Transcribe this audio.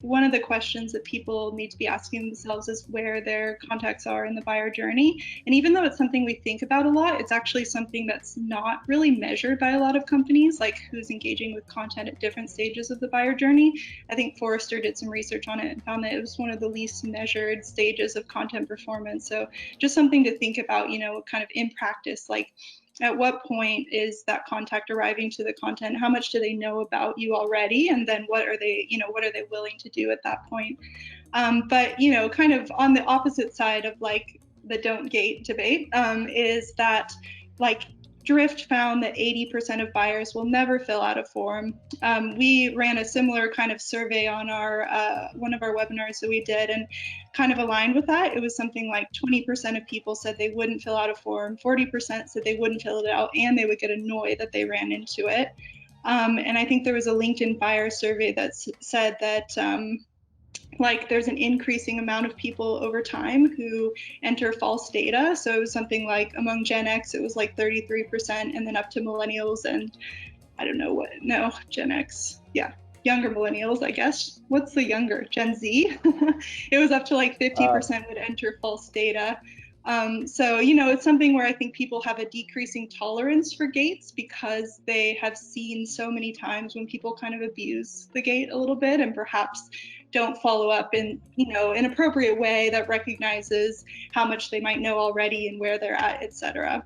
one of the questions that people need to be asking themselves is where their contacts are in the buyer journey. And even though it's something we think about a lot, it's actually something that's not really measured by a lot of companies, like who's engaging with content at different stages of the buyer journey. I think Forrester did some research on it and found that it was one of the least measured stages of content performance. So just something to think about, kind of in practice, like at what point is that contact arriving to the content? How much do they know about you already? And then what are they willing to do at that point? But, kind of on the opposite side of like the don't gate debate, is that like Drift found that 80% of buyers will never fill out a form. We ran a similar kind of survey on our one of our webinars that we did, and kind of aligned with that. It was something like 20% of people said they wouldn't fill out a form, 40% said they wouldn't fill it out, and they would get annoyed that they ran into it. And I think there was a LinkedIn buyer survey that said that like there's an increasing amount of people over time who enter false data. So it was something like among Gen X, it was like 33%, and then up to millennials and I don't know what, no, Gen X, yeah, younger millennials, I guess. What's the younger? Gen Z? It was up to like 50% would enter false data. So, it's something where I think people have a decreasing tolerance for gates because they have seen so many times when people kind of abuse the gate a little bit and perhaps don't follow up in, an appropriate way that recognizes how much they might know already and where they're at, et cetera.